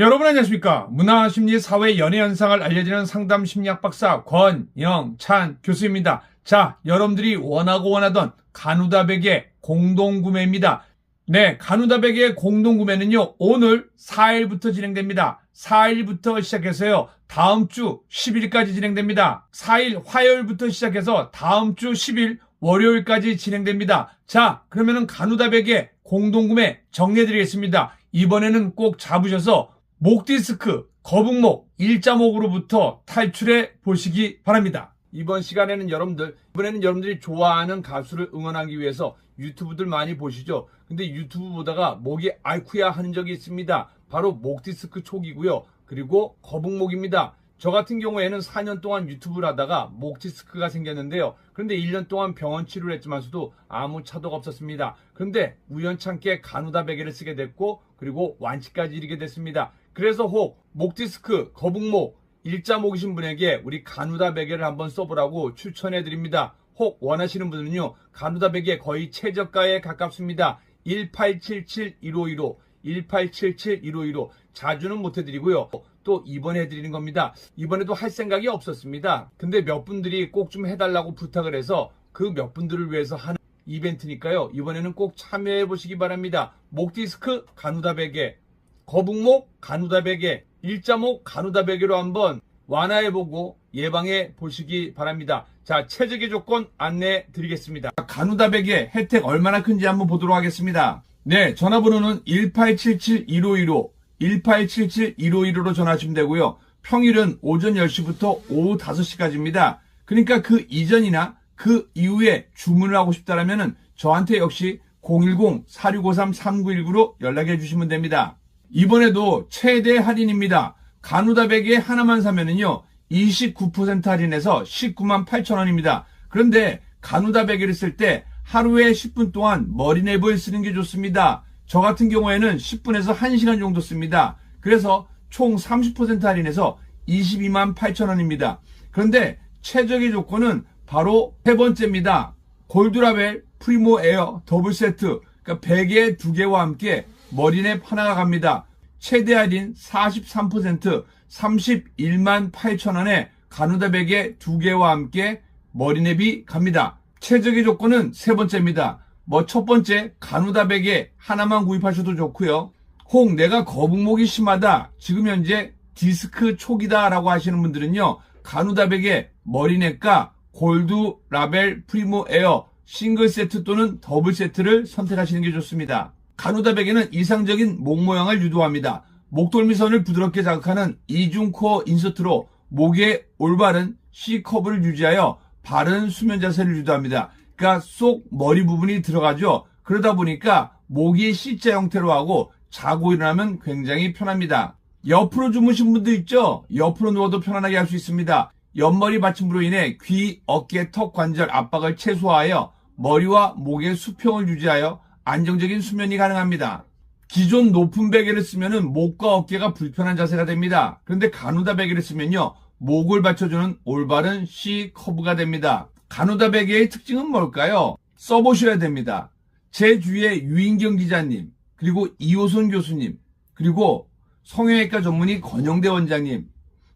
여러분 안녕하십니까? 문화, 심리, 사회, 연애 현상을 알려드리는 상담 심리학 박사 권영찬 교수입니다. 자, 여러분들이 원하고 원하던 가누다 베개 공동구매입니다. 네, 가누다 베개 공동구매는요, 오늘 4일부터 진행됩니다. 4일부터 시작해서요, 다음 주 10일까지 진행됩니다. 4일 화요일부터 시작해서 다음 주 10일 월요일까지 진행됩니다. 자, 그러면은 가누다 베개 공동구매 정리해드리겠습니다. 이번에는 꼭 잡으셔서 목 디스크, 거북목, 일자목으로부터 탈출해 보시기 바랍니다. 이번 시간에는 이번에는 여러분들이 좋아하는 가수를 응원하기 위해서 유튜브들 많이 보시죠. 근데 유튜브 보다가 목이 아이쿠야 하는 적이 있습니다. 바로 목 디스크 초기고요. 그리고 거북목입니다. 저 같은 경우에는 4년 동안 유튜브를 하다가 목 디스크가 생겼는데요. 그런데 1년 동안 병원 치료를 했지만서도 아무 차도가 없었습니다. 그런데 우연찮게 가누다 베개를 쓰게 됐고, 그리고 완치까지 이르게 됐습니다. 그래서 혹 목 디스크, 거북목, 일자목이신 분에게 우리 가누다 베개를 한번 써보라고 추천해 드립니다. 혹 원하시는 분은요, 가누다 베개 거의 최저가에 가깝습니다. 1877-1515, 1877-1515. 자주는 못 해드리고요. 또 이번에 해드리는 겁니다. 이번에도 할 생각이 없었습니다. 근데 몇 분들이 꼭 좀 해달라고 부탁을 해서 그 몇 분들을 위해서 하는 이벤트니까요. 이번에는 꼭 참여해 보시기 바랍니다. 목 디스크 가누다 베개, 거북목 가누다 베개, 일자목 가누다 베개로 한번 완화해보고 예방해 보시기 바랍니다. 자, 최적의 조건 안내 드리겠습니다. 가누다 베개 혜택 얼마나 큰지 한번 보도록 하겠습니다. 네, 전화번호는 1877-1515, 1877-1515로 전화하시면 되고요. 평일은 오전 10시부터 오후 5시까지입니다. 그러니까 그 이전이나 그 이후에 주문을 하고 싶다면 저한테 역시 010-4653-3919로 연락해 주시면 됩니다. 이번에도 최대 할인입니다. 가누다 베개 하나만 사면은요, 29% 할인해서 19만 8천 원입니다. 그런데 가누다 베개를 쓸 때 하루에 10분 동안 머리냅을 쓰는 게 좋습니다. 저 같은 경우에는 10분에서 1시간 정도 씁니다. 그래서 총 30% 할인해서 22만 8천 원입니다. 그런데 최적의 조건은 바로 세 번째입니다. 골드라벨 프리모 에어 더블 세트, 그러니까 베개 2개와 함께 머리냅 하나가 갑니다. 최대 할인 43%, 31만 8천 원에 가누다 베개 2개와 함께 머리냅이 갑니다. 최적의 조건은 세 번째입니다. 첫 번째 가누다 베개 하나만 구입하셔도 좋고요. 혹 내가 거북목이 심하다, 지금 현재 디스크 초기다 라고 하시는 분들은요, 가누다 베개 머리냅과 골드 라벨 프리모 에어 싱글 세트 또는 더블 세트를 선택하시는 게 좋습니다. 가누다 베개는 이상적인 목 모양을 유도합니다. 목돌미선을 부드럽게 자극하는 이중 코어 인서트로 목의 올바른 C커브를 유지하여 바른 수면 자세를 유도합니다. 그러니까 쏙 머리 부분이 들어가죠. 그러다 보니까 목이 C자 형태로 하고 자고 일어나면 굉장히 편합니다. 옆으로 주무신 분도 있죠? 옆으로 누워도 편안하게 할 수 있습니다. 옆머리 받침으로 인해 귀, 어깨, 턱 관절 압박을 최소화하여 머리와 목의 수평을 유지하여 안정적인 수면이 가능합니다. 기존 높은 베개를 쓰면 목과 어깨가 불편한 자세가 됩니다. 그런데 가누다 베개를 쓰면요, 목을 받쳐주는 올바른 C 커브가 됩니다. 가누다 베개의 특징은 뭘까요? 써보셔야 됩니다. 제 주위에 유인경 기자님, 그리고 이호선 교수님, 그리고 성형외과 전문의 권영대 원장님,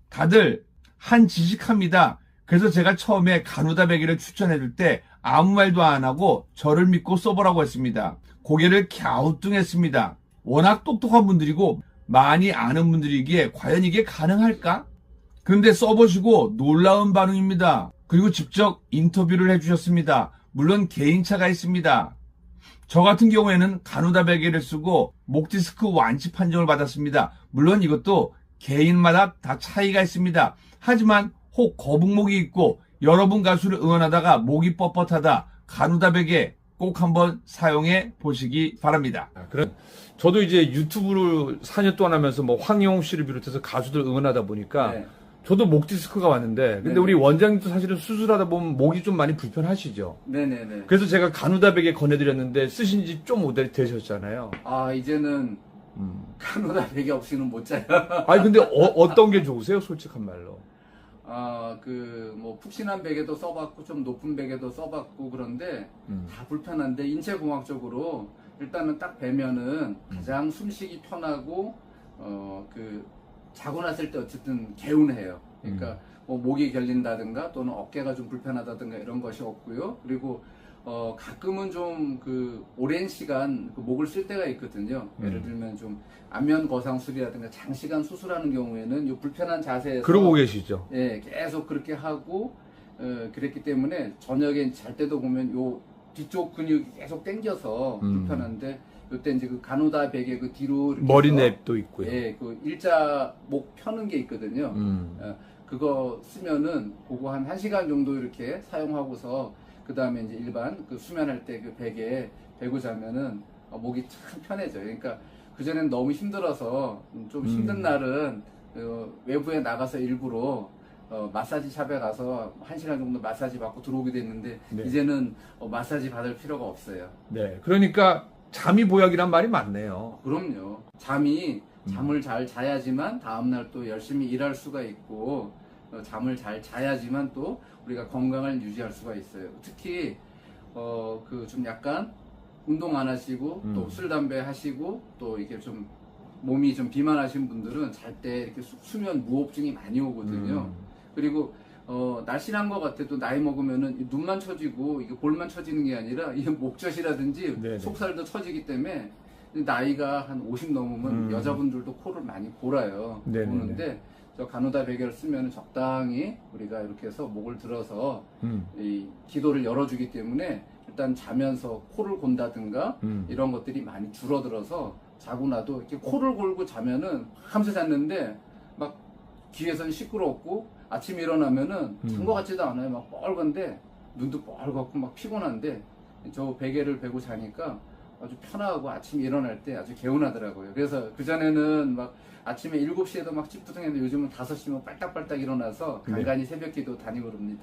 다들 한 지식합니다. 그래서 제가 처음에 가누다 베개를 추천해줄 때 아무 말도 안 하고 저를 믿고 써보라고 했습니다. 고개를 갸우뚱했습니다. 워낙 똑똑한 분들이고 많이 아는 분들이기에 과연 이게 가능할까? 그런데 써보시고 놀라운 반응입니다. 그리고 직접 인터뷰를 해주셨습니다. 물론 개인차가 있습니다. 저 같은 경우에는 가누다 베개를 쓰고 목 디스크 완치 판정을 받았습니다. 물론 이것도 개인마다 다 차이가 있습니다. 하지만 혹 거북목이 있고 여러분 가수를 응원하다가 목이 뻣뻣하다, 가누다 베개 꼭 한번 사용해 보시기 바랍니다. 저도 이제 유튜브를 4년 동안 하면서 뭐 황영웅 씨를 비롯해서 가수들 응원하다 보니까 네. 저도 목 디스크가 왔는데, 근데 네네. 우리 원장님도 사실은 수술하다 보면 목이 좀 많이 불편하시죠. 네네네. 그래서 제가 가누다 베개 권해드렸는데 쓰신 지 좀 되셨잖아요. 아, 이제는 가누다 베개 없이는 못 자요. 아니 근데 어떤 게 좋으세요? 솔직한 말로. 뭐 푹신한 베개도 써봤고 좀 높은 베개도 써봤고 그런데 다 불편한데 인체공학적으로 일단은 딱 베면은 가장 숨쉬기 편하고 그 자고 났을 때 어쨌든 개운해요. 그러니까 뭐 목이 결린다든가 또는 어깨가 좀 불편하다든가 이런 것이 없고요. 그리고 가끔은 좀 그 오랜 시간 그 목을 쓸 때가 있거든요. 예를 들면 좀 안면 거상술이라든가 장시간 수술하는 경우에는 이 불편한 자세에서 그러고 계시죠. 예, 계속 그렇게 하고 그랬기 때문에 저녁에 잘 때도 보면 요 뒤쪽 근육이 계속 당겨서 불편한데 요때 이제 그 가누다 베개 그 뒤로 이렇게 머리냅도 있고요. 예, 그 일자 목 펴는 게 있거든요. 그거 쓰면은 그거 한 1시간 정도 이렇게 사용하고서 그 다음에 이제 일반 그 수면할 때 그 베개에 베고 자면은 목이 참 편해져요. 그러니까 그전엔 너무 힘들어서 좀 힘든 날은 외부에 나가서 일부러 마사지 샵에 가서 1시간 정도 마사지 받고 들어오기도 했는데 네. 이제는 마사지 받을 필요가 없어요. 네. 그러니까 잠이 보약이란 말이 맞네요. 그럼요. 잠을 잘 자야지만 다음날 또 열심히 일할 수가 있고 잠을 잘 자야지만 또 우리가 건강을 유지할 수가 있어요. 특히 그 좀 약간 운동 안 하시고 또 술 담배 하시고 또 이게 좀 몸이 좀 비만하신 분들은 잘 때 이렇게 수면 무호흡증이 많이 오거든요. 그리고 날씬한 것 같아도 나이 먹으면은 눈만 처지고 이게 볼만 처지는 게 아니라 이 목젖이라든지 네네. 속살도 처지기 때문에 나이가 한 50 넘으면 여자분들도 코를 많이 골아요. 네네네. 고는데 저 가누다 베개를 쓰면 적당히 우리가 이렇게 해서 목을 들어서 이 기도를 열어주기 때문에 일단 자면서 코를 곤다든가 이런 것들이 많이 줄어들어서 자고 나도 이렇게 코를 골고 자면은 밤새 잤는데 막 귀에선 시끄럽고 아침에 일어나면은 잔 것 같지도 않아요. 막 뻘건데 눈도 뻘겋고 막 피곤한데 저 베개를 베고 자니까 아주 편하고 아침에 일어날 때 아주 개운하더라고요. 그래서 그전에는 막 아침에 7시에도 막 찌뿌둥했는데 요즘은 5시면 빨딱빨딱 일어나서 간간히 새벽기도 다니고 그럽니다.